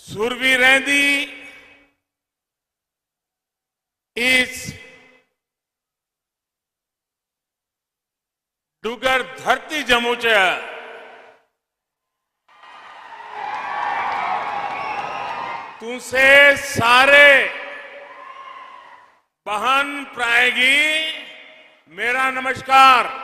सुरवी रहंदी इस डुगर धरती जम्मू च तुसे सारे बहन प्राएगी मेरा नमस्कार।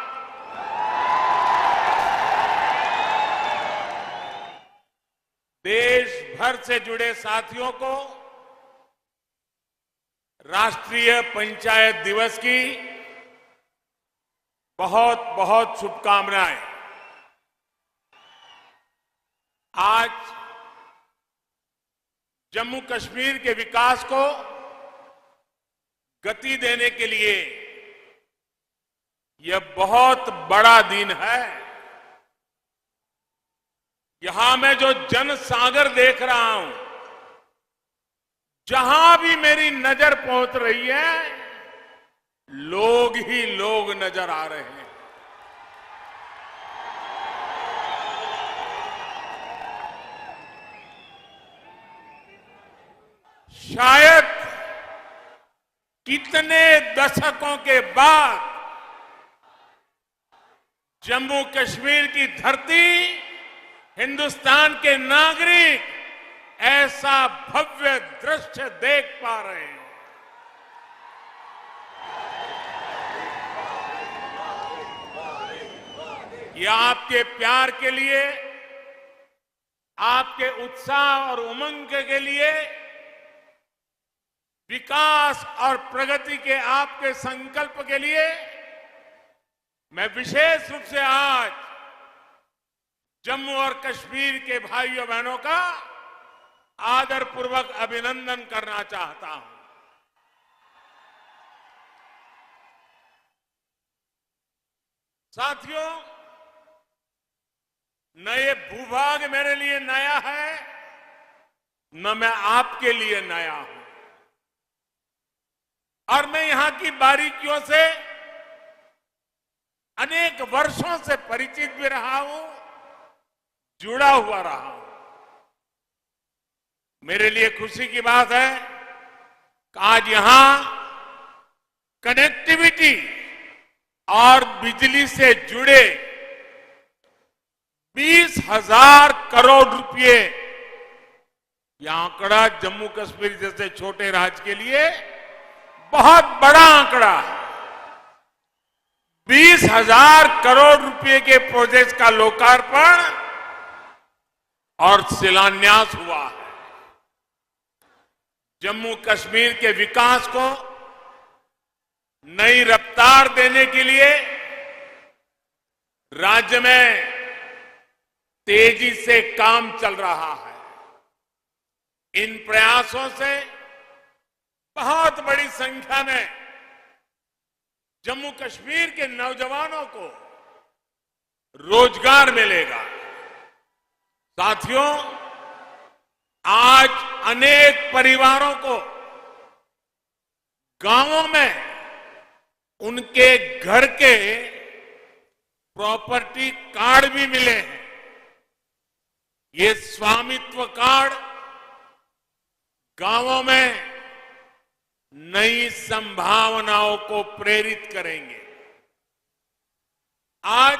देश भर से जुड़े साथियों को राष्ट्रीय पंचायत दिवस की बहुत बहुत शुभकामनाएं। आज जम्मू कश्मीर के विकास को गति देने के लिए यह बहुत बड़ा दिन है। यहां मैं जो जनसागर देख रहा हूं, जहां भी मेरी नजर पहुंच रही है, लोग ही लोग नजर आ रहे हैं। शायद कितने दशकों के बाद जम्मू कश्मीर की धरती, हिंदुस्तान के नागरिक ऐसा भव्य दृश्य देख पा रहे हैं। ये आपके प्यार के लिए, आपके उत्साह और उमंग के लिए, विकास और प्रगति के आपके संकल्प के लिए मैं विशेष रूप से आज जम्मू और कश्मीर के भाइयों बहनों का आदरपूर्वक अभिनंदन करना चाहता हूं। साथियों, न ये भूभाग मेरे लिए नया है, न मैं आपके लिए नया हूं, और मैं यहां की बारीकियों से अनेक वर्षों से परिचित भी रहा हूं, जुड़ा हुआ रहा हूं। मेरे लिए खुशी की बात है कि आज यहां कनेक्टिविटी और बिजली से जुड़े 20,000 करोड़ रुपए, यह आंकड़ा जम्मू कश्मीर जैसे छोटे राज्य के लिए बहुत बड़ा आंकड़ा है। 20,000 करोड़ रुपए के प्रोजेक्ट का लोकार्पण और शिलान्यास हुआ है। जम्मू कश्मीर के विकास को नई रफ्तार देने के लिए राज्य में तेजी से काम चल रहा है। इन प्रयासों से बहुत बड़ी संख्या में जम्मू कश्मीर के नौजवानों को रोजगार मिलेगा। साथियों, आज अनेक परिवारों को गांवों में उनके घर के प्रॉपर्टी कार्ड भी मिले हैं। ये स्वामित्व कार्ड गांवों में नई संभावनाओं को प्रेरित करेंगे। आज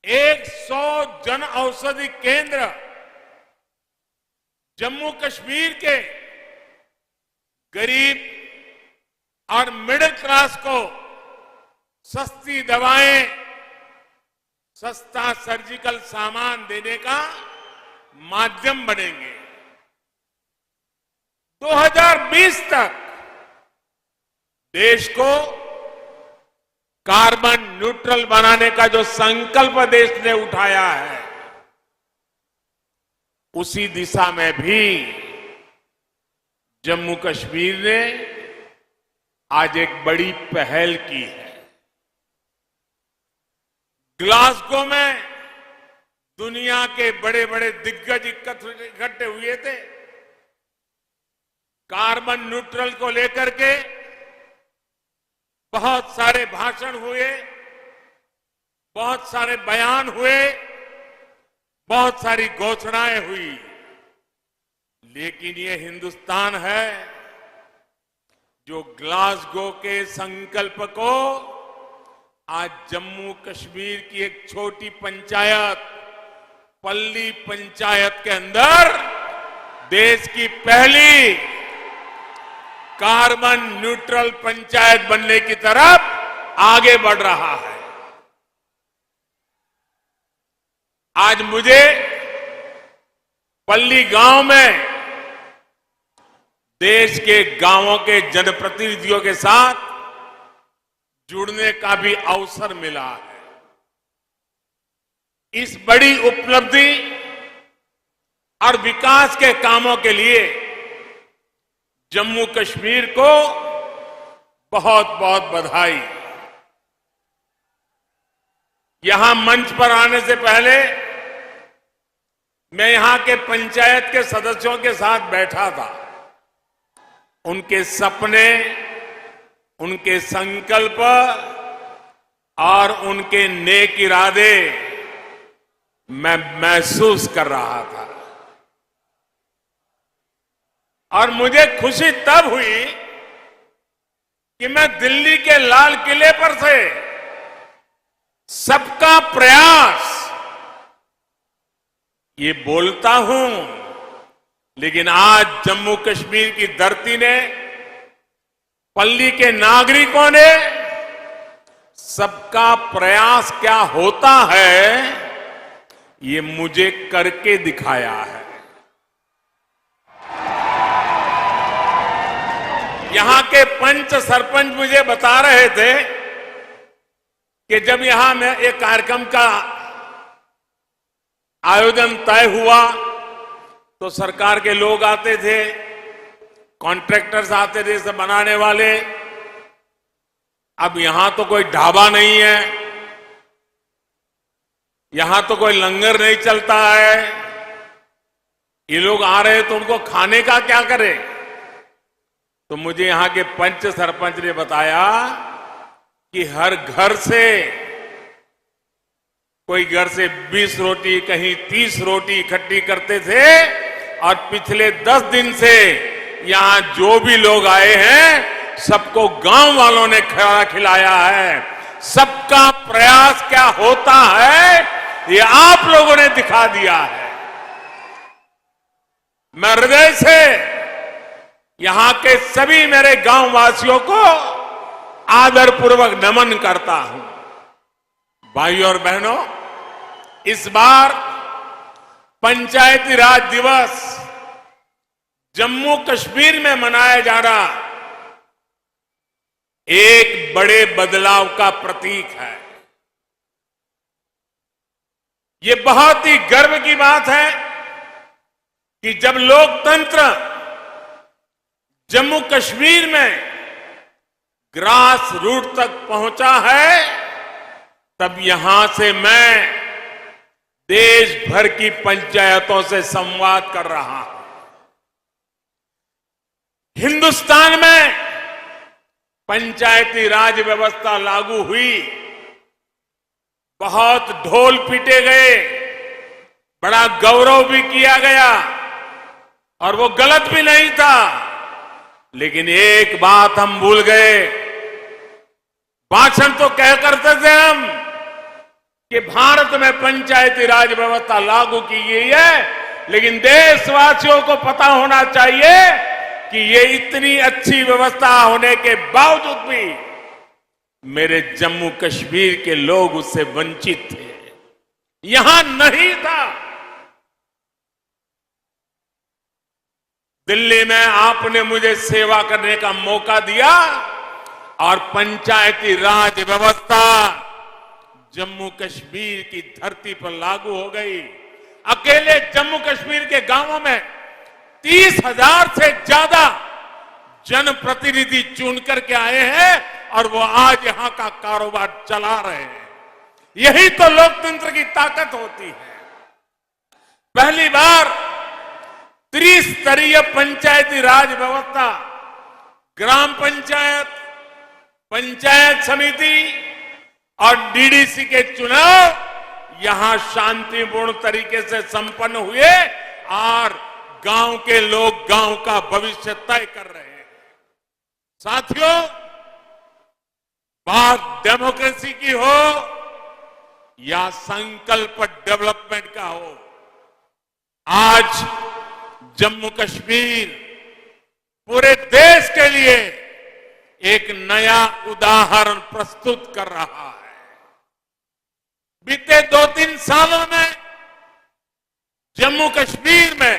100 जन औषधि केंद्र जम्मू कश्मीर के गरीब और मिडिल क्लास को सस्ती दवाएं, सस्ता सर्जिकल सामान देने का माध्यम बनेंगे। 2020 तक देश को कार्बन न्यूट्रल बनाने का जो संकल्प देश ने उठाया है, उसी दिशा में भी जम्मू कश्मीर ने आज एक बड़ी पहल की है। ग्लासगो में दुनिया के बड़े बड़े दिग्गज इकट्ठे हुए थे। कार्बन न्यूट्रल को लेकर के बहुत सारे भाषण हुए, बहुत सारे बयान हुए, बहुत सारी घोषणाएं हुई। लेकिन ये हिंदुस्तान है जो ग्लासगो के संकल्प को आज जम्मू कश्मीर की एक छोटी पंचायत पल्ली पंचायत के अंदर देश की पहली कार्बन न्यूट्रल पंचायत बनने की तरफ आगे बढ़ रहा है। आज मुझे पल्ली गांव में देश के गांवों के जनप्रतिनिधियों के साथ जुड़ने का भी अवसर मिला है। इस बड़ी उपलब्धि और विकास के कामों के लिए जम्मू कश्मीर को बहुत बहुत बधाई। यहां मंच पर आने से पहले मैं यहां के पंचायत के सदस्यों के साथ बैठा था। उनके सपने, उनके संकल्प और उनके नेक इरादे मैं महसूस कर रहा था और मुझे खुशी तब हुई कि मैं दिल्ली के लाल किले पर से सबका प्रयास ये बोलता हूं, लेकिन आज जम्मू कश्मीर की धरती ने, पल्ली के नागरिकों ने सबका प्रयास क्या होता है ये मुझे करके दिखाया है। यहां के पंच सरपंच मुझे बता रहे थे कि जब यहां में एक कार्यक्रम का आयोजन तय हुआ तो सरकार के लोग आते थे, कॉन्ट्रैक्टर्स आते थे, सब बनाने वाले। अब यहां तो कोई ढाबा नहीं है, यहां तो कोई लंगर नहीं चलता है। ये लोग आ रहे तो उनको खाने का क्या करें? तो मुझे यहां के पंच सरपंच ने बताया कि हर घर से, कोई घर से 20 रोटी, कहीं 30 रोटी इकट्ठी करते थे और पिछले 10 दिन से यहां जो भी लोग आए हैं सबको गांव वालों ने खाना खिलाया है। सबका प्रयास क्या होता है ये आप लोगों ने दिखा दिया है। मैं हृदय से यहां के सभी मेरे गांव वासियों को आदरपूर्वक नमन करता हूं। भाइयों और बहनों, इस बार पंचायती राज दिवस जम्मू कश्मीर में मनाया जा रहा एक बड़े बदलाव का प्रतीक है। ये बहुत ही गर्व की बात है कि जब लोकतंत्र जम्मू कश्मीर में ग्रास रूट तक पहुंचा है, तब यहां से मैं देश भर की पंचायतों से संवाद कर रहा हूं। हिंदुस्तान में पंचायती राज व्यवस्था लागू हुई, बहुत ढोल पीटे गए, बड़ा गौरव भी किया गया और वो गलत भी नहीं था। लेकिन एक बात हम भूल गए। भाषण तो कह करते थे हम कि भारत में पंचायती राज व्यवस्था लागू की गई है, लेकिन देशवासियों को पता होना चाहिए कि ये इतनी अच्छी व्यवस्था होने के बावजूद भी मेरे जम्मू कश्मीर के लोग उससे वंचित थे, यहां नहीं था। दिल्ली में आपने मुझे सेवा करने का मौका दिया और पंचायती राज व्यवस्था जम्मू कश्मीर की धरती पर लागू हो गई। अकेले जम्मू कश्मीर के गांवों में 30,000 से ज्यादा जनप्रतिनिधि चुन करके आए हैं और वो आज यहां का कारोबार चला रहे हैं। यही तो लोकतंत्र की ताकत होती है। पहली बार त्रिस्तरीय पंचायती राज व्यवस्था, ग्राम पंचायत, पंचायत समिति और डीडीसी के चुनाव यहां शांतिपूर्ण तरीके से संपन्न हुए और गांव के लोग गांव का भविष्य तय कर रहे हैं। साथियों, बात डेमोक्रेसी की हो या संकल्प डेवलपमेंट का हो, आज जम्मू कश्मीर पूरे देश के लिए एक नया उदाहरण प्रस्तुत कर रहा है। बीते 2-3 सालों में जम्मू कश्मीर में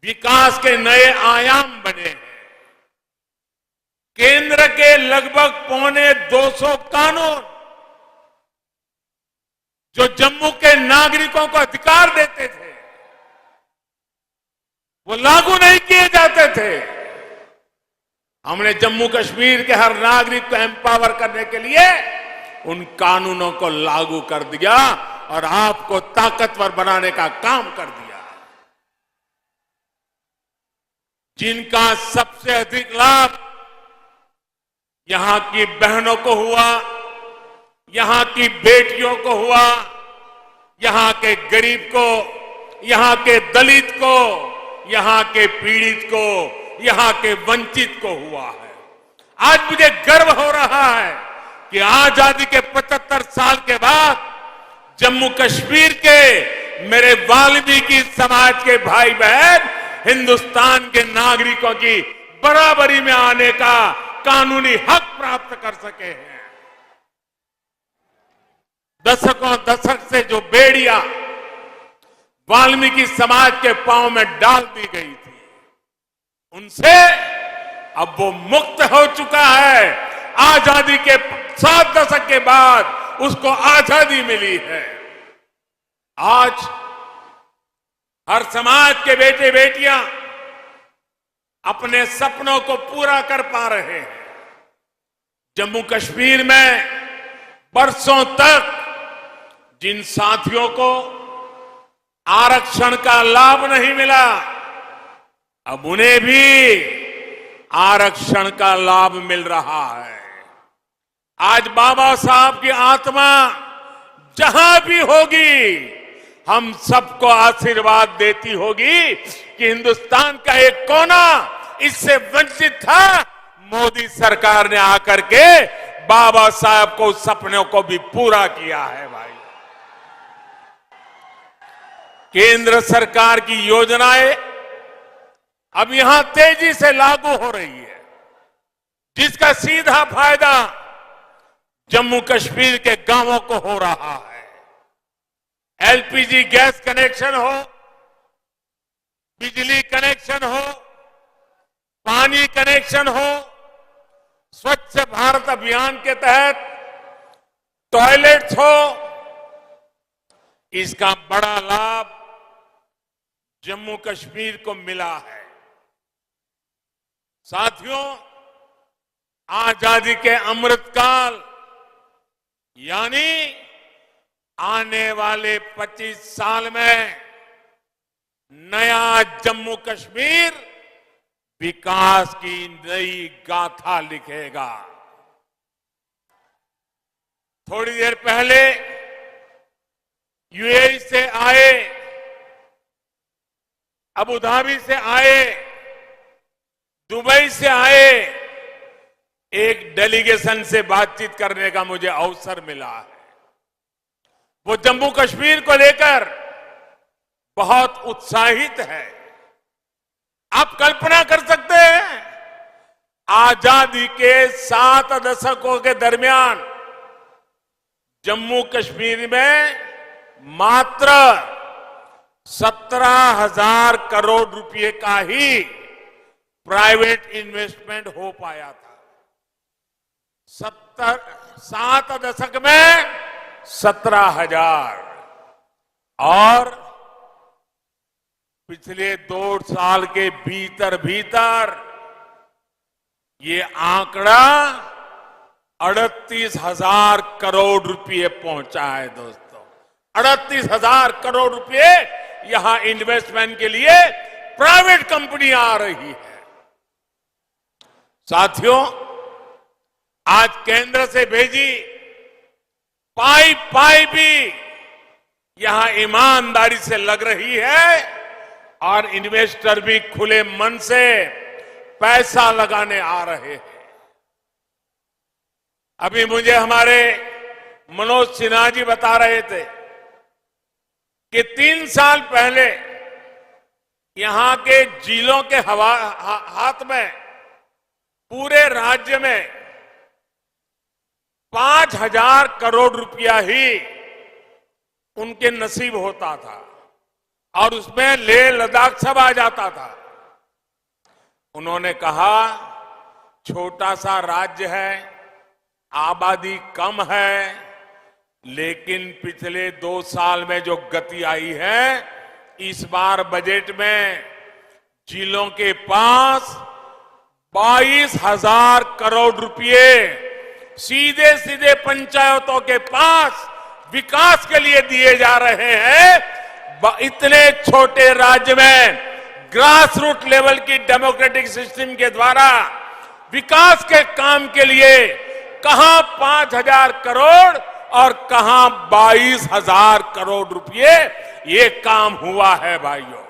विकास के नए आयाम बने हैं। केंद्र के लगभग 250 कानून जो जम्मू के नागरिकों को अधिकार देते थे, वो लागू नहीं किए जाते थे। हमने जम्मू कश्मीर के हर नागरिक को एम्पावर करने के लिए उन कानूनों को लागू कर दिया और आपको ताकतवर बनाने का काम कर दिया। जिनका सबसे अधिक लाभ यहां की बहनों को हुआ, यहां की बेटियों को हुआ, यहां के गरीब को, यहां के दलित को, यहां के पीड़ित को, यहां के वंचित को हुआ है। आज मुझे गर्व हो रहा है कि आजादी के 75 साल के बाद जम्मू कश्मीर के मेरे वाल्मीकि समाज के भाई बहन हिंदुस्तान के नागरिकों की बराबरी में आने का कानूनी हक प्राप्त कर सके हैं। दशक से जो बेड़ियां वाल्मीकि समाज के पांव में डाल दी गई थी, उनसे अब वो मुक्त हो चुका है। आजादी के 7 दशक के बाद उसको आजादी मिली है। आज हर समाज के बेटे बेटियां अपने सपनों को पूरा कर पा रहे हैं। जम्मू कश्मीर में बरसों तक जिन साथियों को आरक्षण का लाभ नहीं मिला, अब उन्हें भी आरक्षण का लाभ मिल रहा है। आज बाबा साहब की आत्मा जहां भी होगी, हम सबको आशीर्वाद देती होगी कि हिंदुस्तान का एक कोना इससे वंचित था। मोदी सरकार ने आकर के बाबा साहब को सपनों को भी पूरा किया है। भाई, केंद्र सरकार की योजनाएं अब यहां तेजी से लागू हो रही है, जिसका सीधा फायदा जम्मू कश्मीर के गांवों को हो रहा है। एलपीजी गैस कनेक्शन हो, बिजली कनेक्शन हो, पानी कनेक्शन हो, स्वच्छ भारत अभियान के तहत टॉयलेट्स हो, इसका बड़ा लाभ जम्मू कश्मीर को मिला है। साथियों, आजादी के अमृतकाल यानी आने वाले 25 साल में नया जम्मू कश्मीर विकास की नई गाथा लिखेगा। थोड़ी देर पहले यूएई से आए, अबू धाबी से आए, दुबई से आए एक डेलीगेशन से बातचीत करने का मुझे अवसर मिला है। वो जम्मू कश्मीर को लेकर बहुत उत्साहित है। आप कल्पना कर सकते हैं, आजादी के 7 दशकों के दरमियान जम्मू कश्मीर में मात्र 17,000 करोड़ रुपए का ही प्राइवेट इन्वेस्टमेंट हो पाया था। 7 दशक में 17,000 और पिछले 2 साल के भीतर ये आंकड़ा 38,000 करोड़ रुपए पहुंचा है। दोस्तों, 38,000 करोड़ रुपए यहां इन्वेस्टमेंट के लिए प्राइवेट कंपनी आ रही है। साथियों, आज केंद्र से भेजी पाई भी यहां ईमानदारी से लग रही है और इन्वेस्टर भी खुले मन से पैसा लगाने आ रहे हैं। अभी मुझे हमारे मनोज सिन्हा जी बता रहे थे कि 3 साल पहले यहां के जिलों के हाथ में पूरे राज्य में 5,000 करोड़ रुपया ही उनके नसीब होता था और उसमें लेह लद्दाख सब आ जाता था। उन्होंने कहा छोटा सा राज्य है, आबादी कम है, लेकिन पिछले 2 साल में जो गति आई है, इस बार बजट में जिलों के पास 22,000 करोड़ रुपए सीधे सीधे पंचायतों के पास विकास के लिए दिए जा रहे हैं। इतने छोटे राज्य में ग्रास रूट लेवल की डेमोक्रेटिक सिस्टम के द्वारा विकास के काम के लिए कहां 5,000 करोड़ और कहां 22,000 करोड़ रुपए ये काम हुआ है। भाइयों,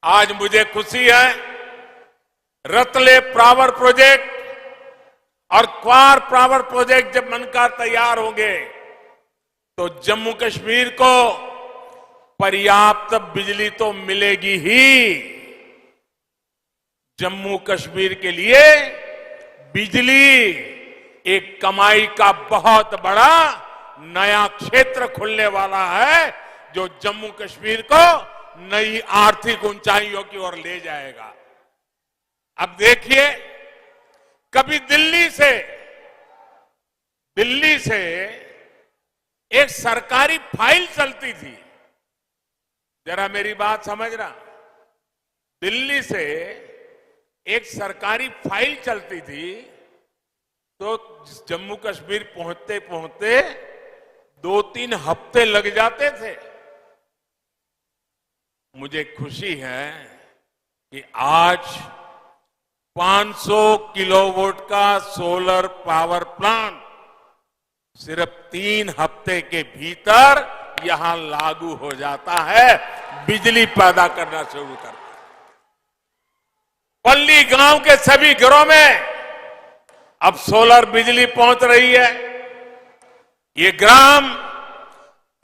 आज मुझे खुशी है, रतले पावर प्रोजेक्ट और क्वार पावर प्रोजेक्ट जब बनकर तैयार होंगे तो जम्मू कश्मीर को पर्याप्त बिजली तो मिलेगी ही। जम्मू कश्मीर के लिए बिजली एक कमाई का बहुत बड़ा नया क्षेत्र खुलने वाला है, जो जम्मू कश्मीर को नई आर्थिक ऊंचाइयों की ओर ले जाएगा। अब देखिए, कभी दिल्ली से एक सरकारी फाइल चलती थी, जरा मेरी बात समझना, दिल्ली से एक सरकारी फाइल चलती थी तो जम्मू कश्मीर पहुंचते पहुंचते 2-3 हफ्ते लग जाते थे। मुझे खुशी है कि आज 500 किलोवाट का सोलर पावर प्लांट सिर्फ 3 हफ्ते के भीतर यहां लागू हो जाता है, बिजली पैदा करना शुरू करता है। पल्ली गांव के सभी घरों में अब सोलर बिजली पहुंच रही है। ये ग्राम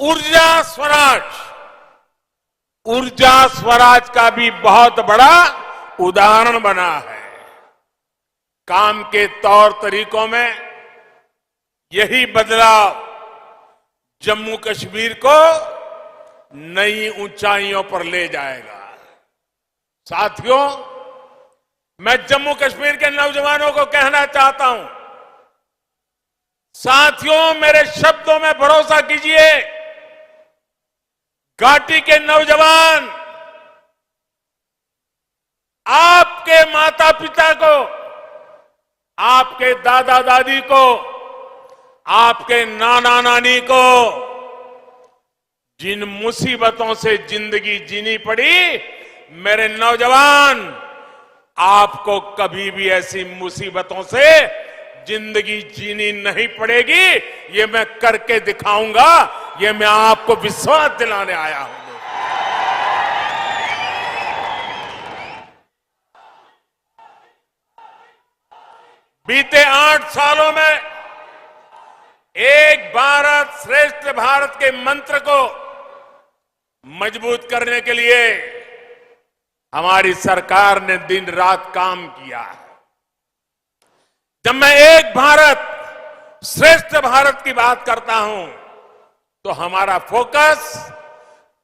ऊर्जा स्वराज का भी बहुत बड़ा उदाहरण बना है। काम के तौर तरीकों में यही बदलाव जम्मू कश्मीर को नई ऊंचाइयों पर ले जाएगा। साथियों, मैं जम्मू कश्मीर के नौजवानों को कहना चाहता हूं, साथियों मेरे शब्दों में भरोसा कीजिए। घाटी के नौजवान आपके माता पिता को, आपके दादा दादी को, आपके नाना नानी को जिन मुसीबतों से जिंदगी जीनी पड़ी, मेरे नौजवान आपको कभी भी ऐसी मुसीबतों से जिंदगी जीनी नहीं पड़ेगी। ये मैं करके दिखाऊंगा, ये मैं आपको विश्वास दिलाने आया हूं। बीते 8 सालों में एक भारत श्रेष्ठ भारत के मंत्र को मजबूत करने के लिए हमारी सरकार ने दिन रात काम किया है। जब मैं एक भारत श्रेष्ठ भारत की बात करता हूं तो हमारा फोकस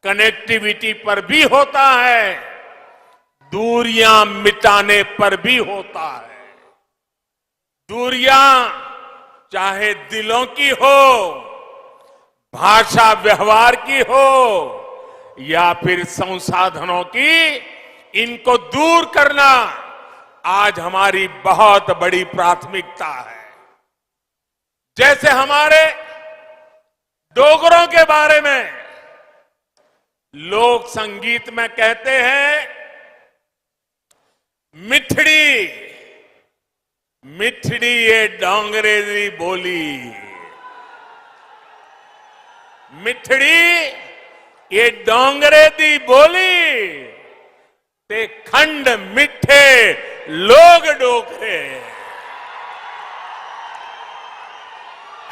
कनेक्टिविटी पर भी होता है, दूरियां मिटाने पर भी होता है। दूरियां चाहे दिलों की हो, भाषा व्यवहार की हो या फिर संसाधनों की, इनको दूर करना आज हमारी बहुत बड़ी प्राथमिकता है। जैसे हमारे डोगरों के बारे में लोक संगीत में कहते हैं, मिठड़ी मिठड़ी ये डोंगरेली बोली, मिठड़ी ये डोंगरे दी बोली ते खंड मिठे लोग डोकरे।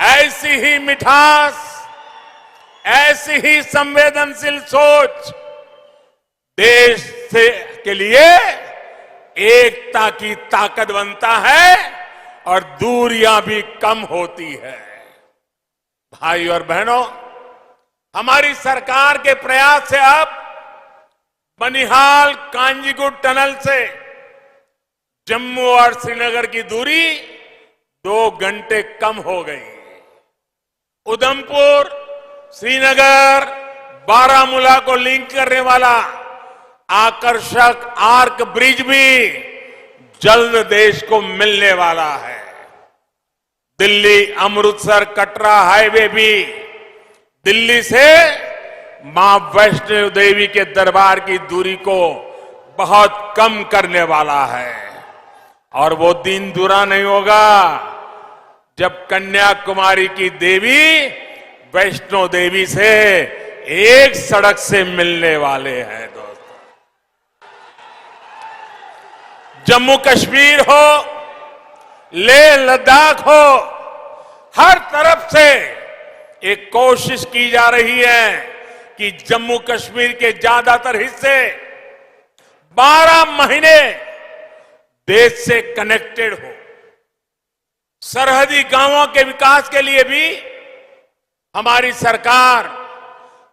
ऐसी ही मिठास, ऐसी ही संवेदनशील सोच देश से के लिए एकता की ताकत बनता है और दूरियां भी कम होती है। भाई और बहनों, हमारी सरकार के प्रयास से अब बनिहाल कांजीगुट टनल से जम्मू और श्रीनगर की दूरी 2 घंटे कम हो गई। उधमपुर, श्रीनगर, बारामूला को लिंक करने वाला आकर्षक आर्क ब्रिज भी जल्द देश को मिलने वाला है। दिल्ली अमृतसर कटरा हाईवे भी दिल्ली से मां वैष्णो देवी के दरबार की दूरी को बहुत कम करने वाला है। और वो दिन दूरा नहीं होगा जब कन्याकुमारी की देवी वैष्णो देवी से एक सड़क से मिलने वाले हैं। दोस्तों, जम्मू कश्मीर हो, लेह लद्दाख हो, हर तरफ से एक कोशिश की जा रही है कि जम्मू कश्मीर के ज्यादातर हिस्से 12 महीने देश से कनेक्टेड हो। सरहदी गांवों के विकास के लिए भी हमारी सरकार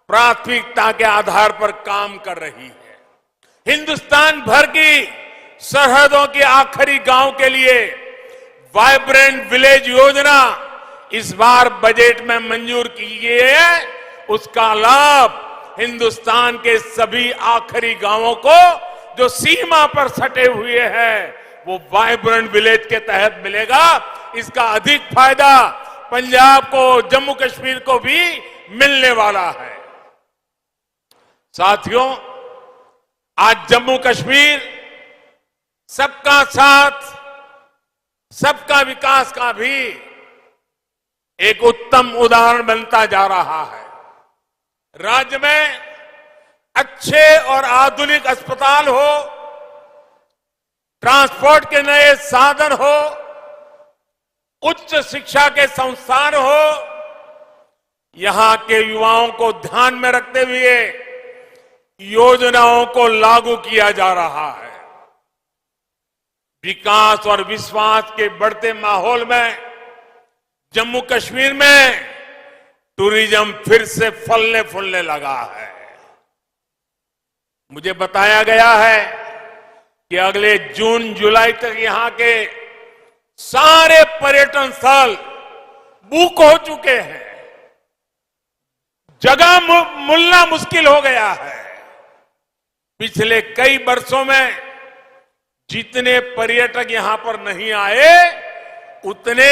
प्राथमिकता के आधार पर काम कर रही है। हिंदुस्तान भर की सरहदों के आखिरी गांव के लिए वाइब्रेंट विलेज योजना इस बार बजट में मंजूर की गई है। उसका लाभ हिंदुस्तान के सभी आखिरी गांवों को जो सीमा पर सटे हुए हैं वो वाइब्रेंट विलेज के तहत मिलेगा। इसका अधिक फायदा पंजाब को, जम्मू कश्मीर को भी मिलने वाला है। साथियों, आज जम्मू कश्मीर सबका साथ, सबका विकास का भी एक उत्तम उदाहरण बनता जा रहा है। राज्य में अच्छे और आधुनिक अस्पताल हो, ट्रांसपोर्ट के नए साधन हो, उच्च शिक्षा के संस्थान हो, यहां के युवाओं को ध्यान में रखते हुए योजनाओं को लागू किया जा रहा है। विकास और विश्वास के बढ़ते माहौल में जम्मू कश्मीर में टूरिज्म फिर से फलने फूलने लगा है। मुझे बताया गया है कि अगले जून जुलाई तक यहां के सारे पर्यटन स्थल बुक हो चुके हैं। जगह मिलना मुश्किल हो गया है। पिछले कई वर्षों में जितने पर्यटक यहां पर नहीं आए उतने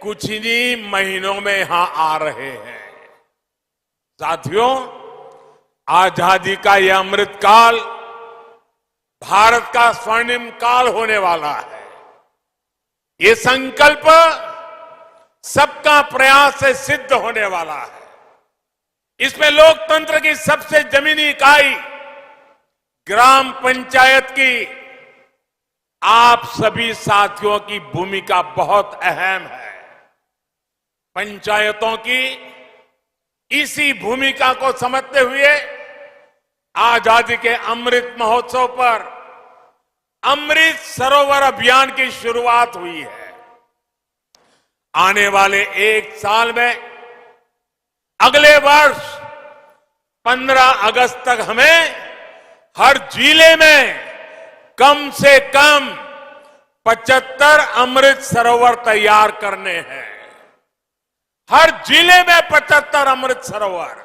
कुछ ही महीनों में यहां आ रहे हैं। साथियों, आजादी का यह अमृत काल भारत का स्वर्णिम काल होने वाला है। ये संकल्प सबका प्रयास से सिद्ध होने वाला है। इसमें लोकतंत्र की सबसे जमीनी इकाई ग्राम पंचायत की आप सभी साथियों की भूमिका बहुत अहम है। पंचायतों की इसी भूमिका को समझते हुए आजादी के अमृत महोत्सव पर अमृत सरोवर अभियान की शुरुआत हुई है। आने वाले 1 साल में अगले वर्ष 15 अगस्त तक हमें हर जिले में कम से कम 75 अमृत सरोवर तैयार करने हैं। हर जिले में 75 अमृत सरोवर।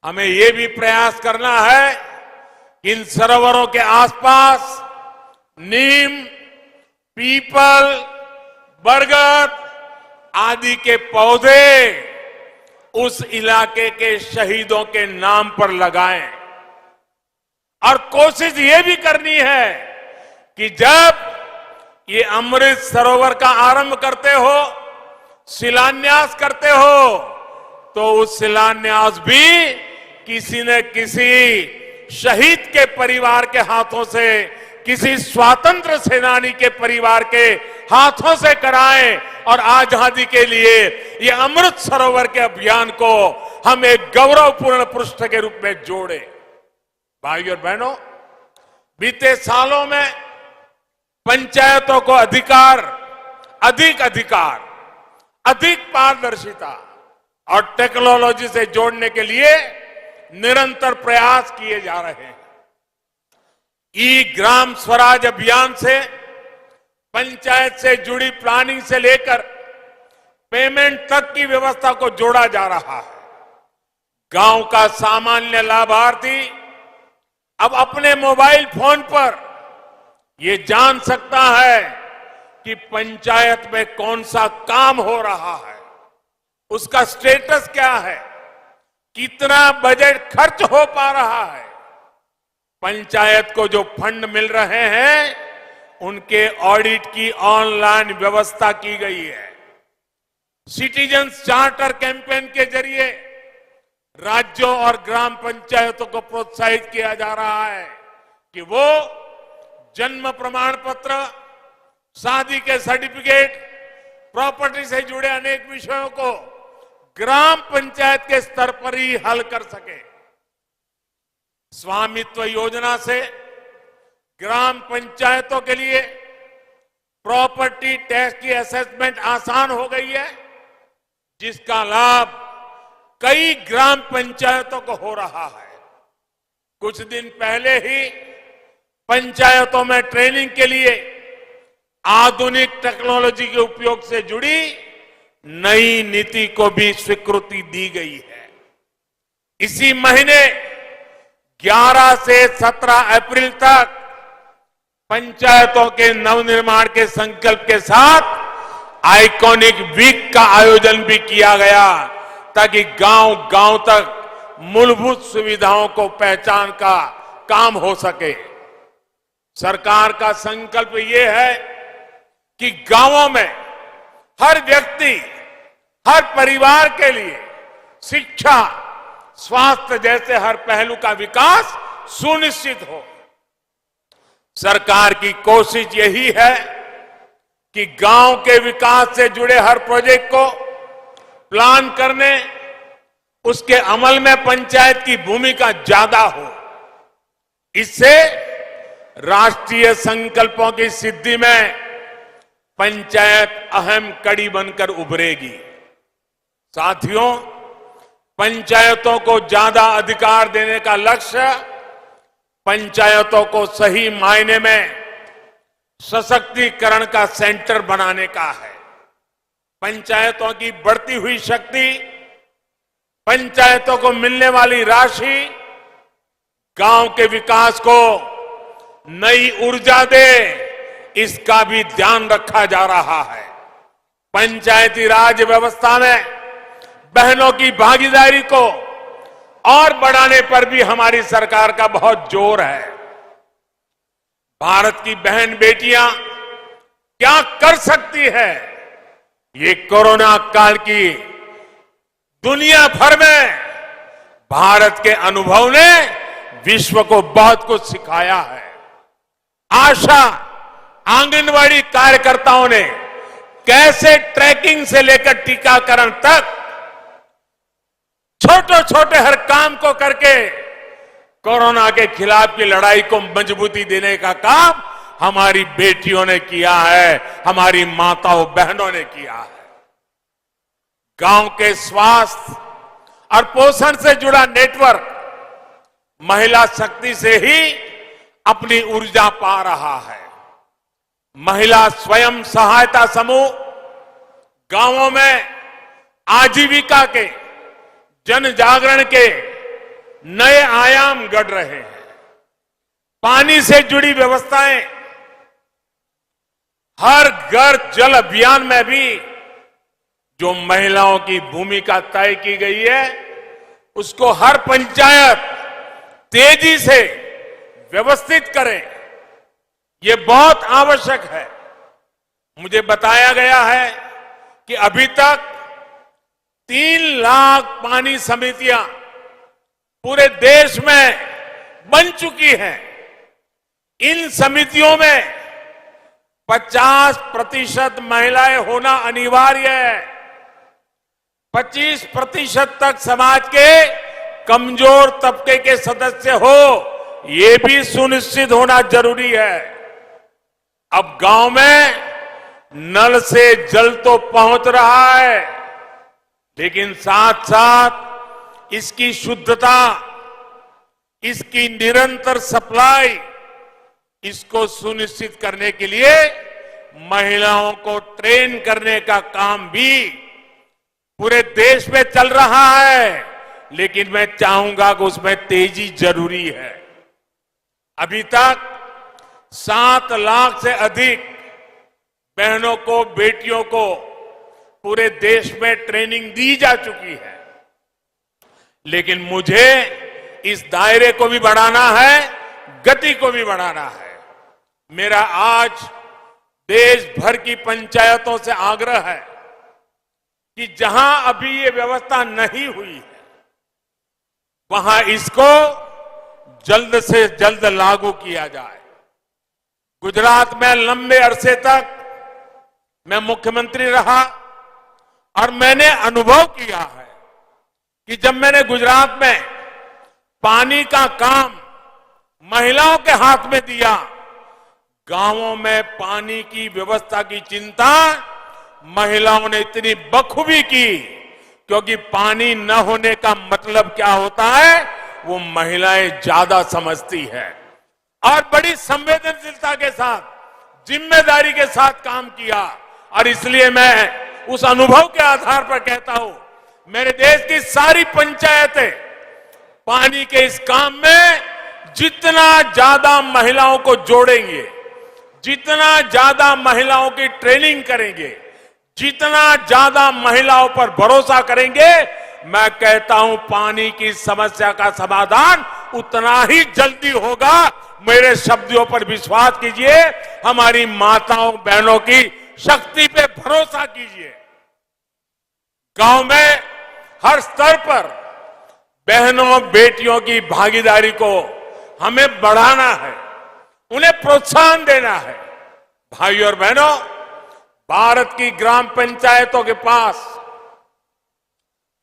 हमें यह भी प्रयास करना है कि इन सरोवरों के आसपास नीम, पीपल, बरगद आदि के पौधे उस इलाके के शहीदों के नाम पर लगाएं। और कोशिश ये भी करनी है कि जब ये अमृत सरोवर का आरंभ करते हो, शिलान्यास करते हो, तो उस शिलान्यास भी किसी न किसी शहीद के परिवार के हाथों से, किसी स्वतंत्र सेनानी के परिवार के हाथों से कराएं और आजादी के लिए ये अमृत सरोवर के अभियान को हम एक गौरवपूर्ण पृष्ठ के रूप में जोड़ें। भाइयों और बहनों, बीते सालों में पंचायतों को अधिक अधिकार, अधिक पारदर्शिता और टेक्नोलॉजी से जोड़ने के लिए निरंतर प्रयास किए जा रहे हैं। ई ग्राम स्वराज अभियान से पंचायत से जुड़ी प्लानिंग से लेकर पेमेंट तक की व्यवस्था को जोड़ा जा रहा है। गांव का सामान्य लाभार्थी अब अपने मोबाइल फोन पर ये जान सकता है कि पंचायत में कौन सा काम हो रहा है, उसका स्टेटस क्या है, कितना बजट खर्च हो पा रहा है, पंचायत को जो फंड मिल रहे हैं उनके ऑडिट की ऑनलाइन व्यवस्था की गई है। सिटीजन्स चार्टर कैंपेन के जरिए राज्यों और ग्राम पंचायतों को प्रोत्साहित किया जा रहा है कि वो जन्म प्रमाण पत्र, शादी के सर्टिफिकेट, प्रॉपर्टी से जुड़े अनेक विषयों को ग्राम पंचायत के स्तर पर ही हल कर सके। स्वामित्व योजना से ग्राम पंचायतों के लिए प्रॉपर्टी टैक्स की असेसमेंट आसान हो गई है, जिसका लाभ कई ग्राम पंचायतों को हो रहा है। कुछ दिन पहले ही पंचायतों में ट्रेनिंग के लिए आधुनिक टेक्नोलॉजी के उपयोग से जुड़ी नई नीति को भी स्वीकृति दी गई है। इसी महीने 11 से 17 अप्रैल तक पंचायतों के नवनिर्माण के संकल्प के साथ आइकॉनिक वीक का आयोजन भी किया गया, ताकि गांव-गांव तक मूलभूत सुविधाओं को पहचान का काम हो सके। सरकार का संकल्प ये है कि गांवों में हर व्यक्ति, हर परिवार के लिए शिक्षा, स्वास्थ्य जैसे हर पहलू का विकास सुनिश्चित हो। सरकार की कोशिश यही है कि गांव के विकास से जुड़े हर प्रोजेक्ट को प्लान करने, उसके अमल में पंचायत की भूमिका ज्यादा हो। इससे राष्ट्रीय संकल्पों की सिद्धि में पंचायत अहम कड़ी बनकर उभरेगी। साथियों, पंचायतों को ज्यादा अधिकार देने का लक्ष्य पंचायतों को सही मायने में सशक्तिकरण का सेंटर बनाने का है। पंचायतों की बढ़ती हुई शक्ति, पंचायतों को मिलने वाली राशि गांव के विकास को नई ऊर्जा दे, इसका भी ध्यान रखा जा रहा है। पंचायती राज व्यवस्था में बहनों की भागीदारी को और बढ़ाने पर भी हमारी सरकार का बहुत जोर है। भारत की बहन बेटियां क्या कर सकती है, ये कोरोना काल की दुनिया भर में भारत के अनुभव ने विश्व को बहुत कुछ सिखाया है। आशा आंगनवाड़ी कार्यकर्ताओं ने कैसे ट्रैकिंग से लेकर टीकाकरण तक छोटे छोटे हर काम को करके कोरोना के खिलाफ की लड़ाई को मजबूती देने का काम हमारी बेटियों ने किया है, हमारी माताओं बहनों ने किया है। गांव के स्वास्थ्य और पोषण से जुड़ा नेटवर्क महिला शक्ति से ही अपनी ऊर्जा पा रहा है। महिला स्वयं सहायता समूह गांवों में आजीविका के, जन जागरण के नए आयाम गढ़ रहे हैं। पानी से जुड़ी व्यवस्थाएं, हर घर जल अभियान में भी जो महिलाओं की भूमिका तय की गई है, उसको हर पंचायत तेजी से व्यवस्थित करें, ये बहुत आवश्यक है। मुझे बताया गया है कि अभी तक 3 लाख पानी समितियां पूरे देश में बन चुकी हैं। इन समितियों में 50% महिलाएं होना अनिवार्य है। 25% तक समाज के कमजोर तबके के सदस्य हो, ये भी सुनिश्चित होना जरूरी है। अब गांव में नल से जल तो पहुंच रहा है, लेकिन साथ साथ इसकी शुद्धता, इसकी निरंतर सप्लाई, इसको सुनिश्चित करने के लिए महिलाओं को ट्रेन करने का काम भी पूरे देश में चल रहा है। लेकिन मैं चाहूंगा कि उसमें तेजी जरूरी है। अभी तक 7 लाख से अधिक बहनों को, बेटियों को पूरे देश में ट्रेनिंग दी जा चुकी है। लेकिन मुझे इस दायरे को भी बढ़ाना है, गति को भी बढ़ाना है। मेरा आज देश भर की पंचायतों से आग्रह है कि जहां अभी ये व्यवस्था नहीं हुई है, वहां इसको जल्द से जल्द लागू किया जाए। गुजरात में लंबे अरसे तक मैं मुख्यमंत्री रहा और मैंने अनुभव किया है कि जब मैंने गुजरात में पानी का काम महिलाओं के हाथ में दिया, गांवों में पानी की व्यवस्था की चिंता महिलाओं ने इतनी बखूबी की, क्योंकि पानी न होने का मतलब क्या होता है वो महिलाएं ज्यादा समझती है। और बड़ी संवेदनशीलता के साथ, जिम्मेदारी के साथ काम किया। और इसलिए मैं उस अनुभव के आधार पर कहता हूं, मेरे देश की सारी पंचायतें पानी के इस काम में जितना ज्यादा महिलाओं को जोड़ेंगे, जितना ज्यादा महिलाओं की ट्रेनिंग करेंगे, जितना ज्यादा महिलाओं पर भरोसा करेंगे, मैं कहता हूं पानी की समस्या का समाधान उतना ही जल्दी होगा। मेरे शब्दों पर विश्वास कीजिए, हमारी माताओं बहनों की शक्ति पे भरोसा कीजिए। गांव में हर स्तर पर बहनों बेटियों की भागीदारी को हमें बढ़ाना है, उन्हें प्रोत्साहन देना है। भाइयों और बहनों, भारत की ग्राम पंचायतों के पास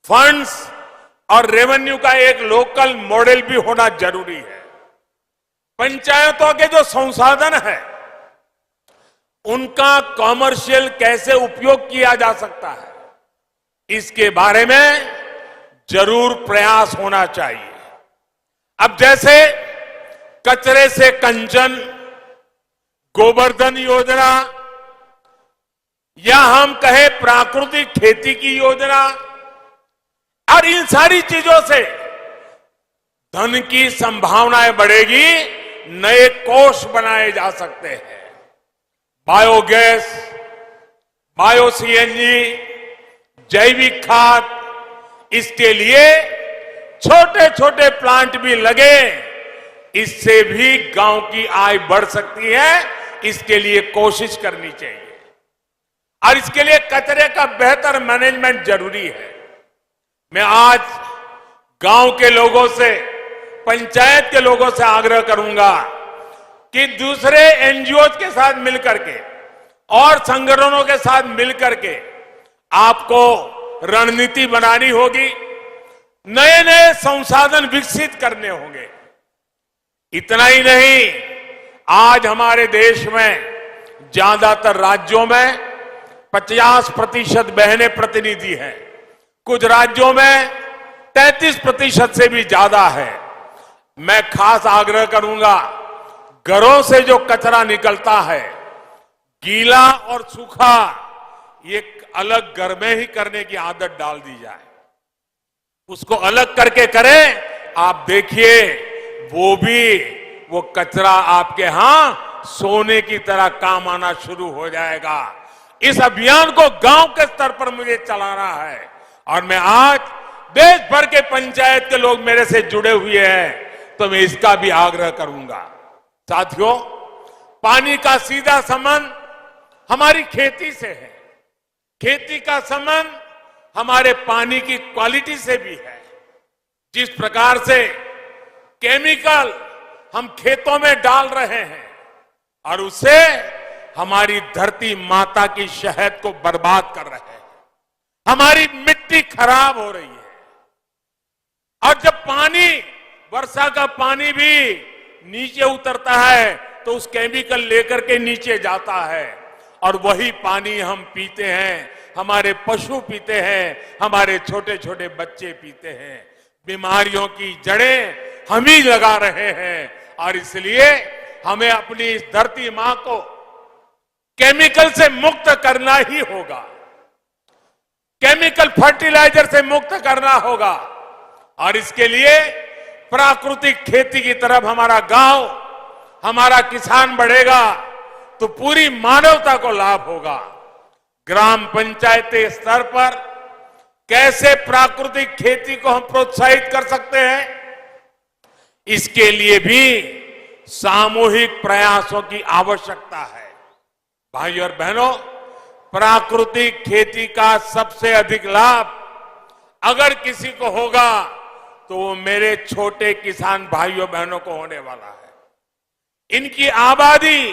फंड्स और रेवेन्यू का एक लोकल मॉडल भी होना जरूरी है। पंचायतों के जो संसाधन है, उनका कॉमर्शियल कैसे उपयोग किया जा सकता है, इसके बारे में जरूर प्रयास होना चाहिए। अब जैसे कचरे से कंचन, गोवर्धन योजना, या हम कहे प्राकृतिक खेती की योजना, और इन सारी चीजों से धन की संभावनाएं बढ़ेगी, नए कोष बनाए जा सकते हैं। बायोगैस, बायो सीएनजी, जैविक खाद, इसके लिए छोटे छोटे प्लांट भी लगे, इससे भी गांव की आय बढ़ सकती है। इसके लिए कोशिश करनी चाहिए और इसके लिए कचरे का बेहतर मैनेजमेंट जरूरी है। मैं आज गांव के लोगों से, पंचायत के लोगों से आग्रह करूंगा कि दूसरे एनजीओ के साथ मिलकर के और संगठनों के साथ मिलकर के आपको रणनीति बनानी होगी, नए नए संसाधन विकसित करने होंगे। इतना ही नहीं, आज हमारे देश में ज्यादातर राज्यों में 50% बहनें प्रतिनिधि हैं, कुछ राज्यों में 33% से भी ज्यादा है। मैं खास आग्रह करूंगा, घरों से जो कचरा निकलता है, गीला और सूखा, ये अलग घर में ही करने की आदत डाल दी जाए। उसको अलग करके करें, आप देखिए वो कचरा आपके यहां सोने की तरह काम आना शुरू हो जाएगा। इस अभियान को गांव के स्तर पर मुझे चलाना है और मैं आज देश भर के पंचायत के लोग मेरे से जुड़े हुए हैं, तो मैं इसका भी आग्रह करूंगा। साथियों, पानी का सीधा संबंध हमारी खेती से है, खेती का संबंध हमारे पानी की क्वालिटी से भी है। जिस प्रकार से केमिकल हम खेतों में डाल रहे हैं और उससे हमारी धरती माता की शहद को बर्बाद कर रहे हैं, हमारी मिट्टी खराब हो रही है। और जब पानी, वर्षा का पानी भी नीचे उतरता है तो उस केमिकल लेकर के नीचे जाता है और वही पानी हम पीते हैं, हमारे पशु पीते हैं, हमारे छोटे छोटे बच्चे पीते हैं। बीमारियों की जड़ें हम ही लगा रहे हैं और इसलिए हमें अपनी इस धरती मां को केमिकल से मुक्त करना ही होगा, केमिकल फर्टिलाइजर से मुक्त करना होगा। और इसके लिए प्राकृतिक खेती की तरफ हमारा गांव, हमारा किसान बढ़ेगा तो पूरी मानवता को लाभ होगा। ग्राम पंचायती स्तर पर कैसे प्राकृतिक खेती को हम प्रोत्साहित कर सकते हैं, इसके लिए भी सामूहिक प्रयासों की आवश्यकता है। भाइयों और बहनों, प्राकृतिक खेती का सबसे अधिक लाभ अगर किसी को होगा तो वो मेरे छोटे किसान भाइयों बहनों को होने वाला है। इनकी आबादी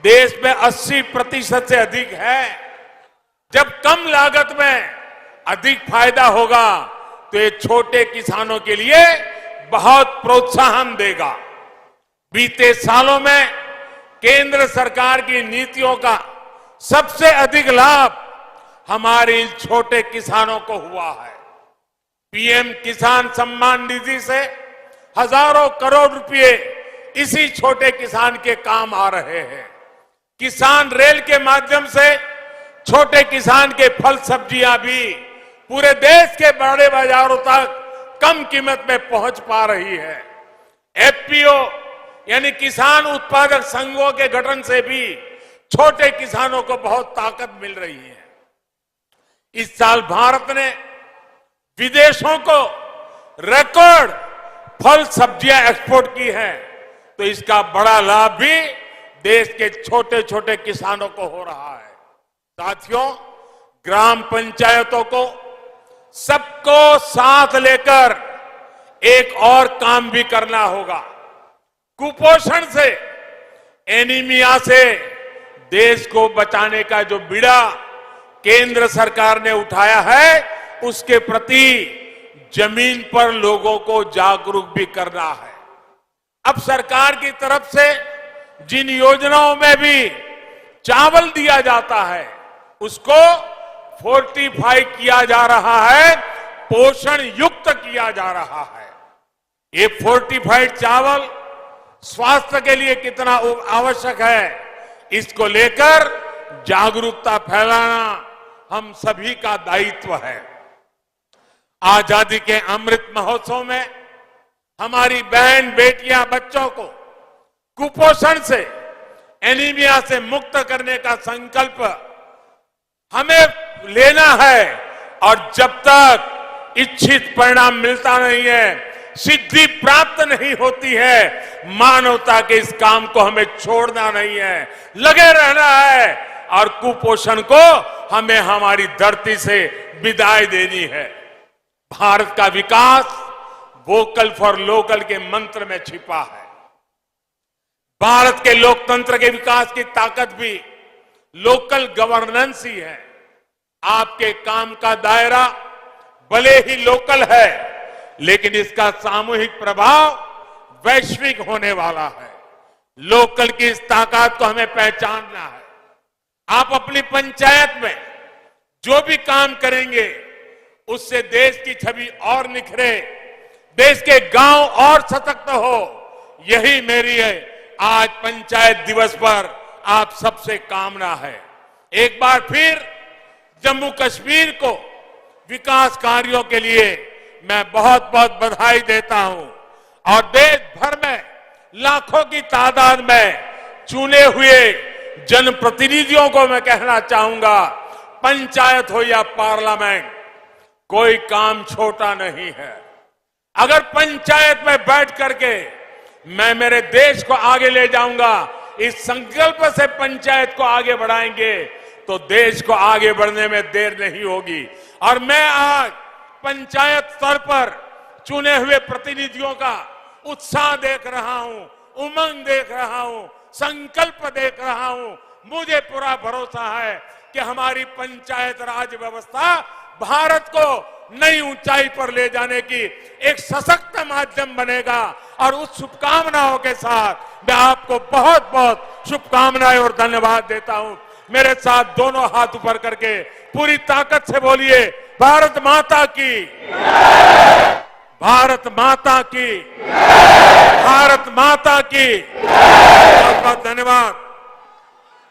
देश में 80% से अधिक है। जब कम लागत में अधिक फायदा होगा तो ये छोटे किसानों के लिए बहुत प्रोत्साहन देगा। बीते सालों में केंद्र सरकार की नीतियों का सबसे अधिक लाभ हमारे इन छोटे किसानों को हुआ है। पीएम किसान सम्मान निधि से हजारों करोड़ रुपए इसी छोटे किसान के काम आ रहे हैं। किसान रेल के माध्यम से छोटे किसान के फल सब्जियां भी पूरे देश के बड़े बाजारों तक कम कीमत में पहुंच पा रही है। एफपीओ यानी किसान उत्पादक संघों के गठन से भी छोटे किसानों को बहुत ताकत मिल रही है। इस साल भारत ने विदेशों को रिकॉर्ड फल सब्जियां एक्सपोर्ट की हैं, तो इसका बड़ा लाभ भी देश के छोटे छोटे किसानों को हो रहा है। साथियों, ग्राम पंचायतों को सबको साथ लेकर एक और काम भी करना होगा। कुपोषण से, एनीमिया से देश को बचाने का जो बीड़ा केंद्र सरकार ने उठाया है, उसके प्रति जमीन पर लोगों को जागरूक भी करना है। अब सरकार की तरफ से जिन योजनाओं में भी चावल दिया जाता है उसको फोर्टिफाई किया जा रहा है, पोषण युक्त किया जा रहा है। ये फोर्टिफाइड चावल स्वास्थ्य के लिए कितना आवश्यक है, इसको लेकर जागरूकता फैलाना हम सभी का दायित्व है। आजादी के अमृत महोत्सव में हमारी बहन बेटियां बच्चों को कुपोषण से, एनीमिया से मुक्त करने का संकल्प हमें लेना है और जब तक इच्छित परिणाम मिलता नहीं है, सिद्धि प्राप्त नहीं होती है, मानवता के इस काम को हमें छोड़ना नहीं है, लगे रहना है और कुपोषण को हमें हमारी धरती से विदाई देनी है। भारत का विकास वोकल फॉर लोकल के मंत्र में छिपा है। भारत के लोकतंत्र के विकास की ताकत भी लोकल गवर्नेंस ही है। आपके काम का दायरा भले ही लोकल है, लेकिन इसका सामूहिक प्रभाव वैश्विक होने वाला है। लोकल की इस ताकत को हमें पहचानना है। आप अपनी पंचायत में जो भी काम करेंगे उससे देश की छवि और निखरे, देश के गांव और सशक्त हो, यही मेरी आज पंचायत दिवस पर आप सबसे कामना है। एक बार फिर जम्मू कश्मीर को विकास कार्यों के लिए मैं बहुत बहुत बधाई देता हूं और देश भर में लाखों की तादाद में चुने हुए जनप्रतिनिधियों को मैं कहना चाहूंगा, पंचायत हो या पार्लियामेंट, कोई काम छोटा नहीं है। अगर पंचायत में बैठ करके मैं मेरे देश को आगे ले जाऊंगा, इस संकल्प से पंचायत को आगे बढ़ाएंगे तो देश को आगे बढ़ने में देर नहीं होगी। और मैं आज पंचायत स्तर पर चुने हुए प्रतिनिधियों का उत्साह देख रहा हूं, उमंग देख रहा हूं, संकल्प देख रहा हूं। मुझे पूरा भरोसा है कि हमारी पंचायत राज व्यवस्था भारत को नई ऊंचाई पर ले जाने की एक सशक्त माध्यम बनेगा। और उस शुभकामनाओं के साथ मैं आपको बहुत बहुत शुभकामनाएं और धन्यवाद देता हूं। मेरे साथ दोनों हाथ ऊपर करके पूरी ताकत से बोलिए, भारत माता की, भारत माता की, भारत माता की। बहुत बहुत धन्यवाद।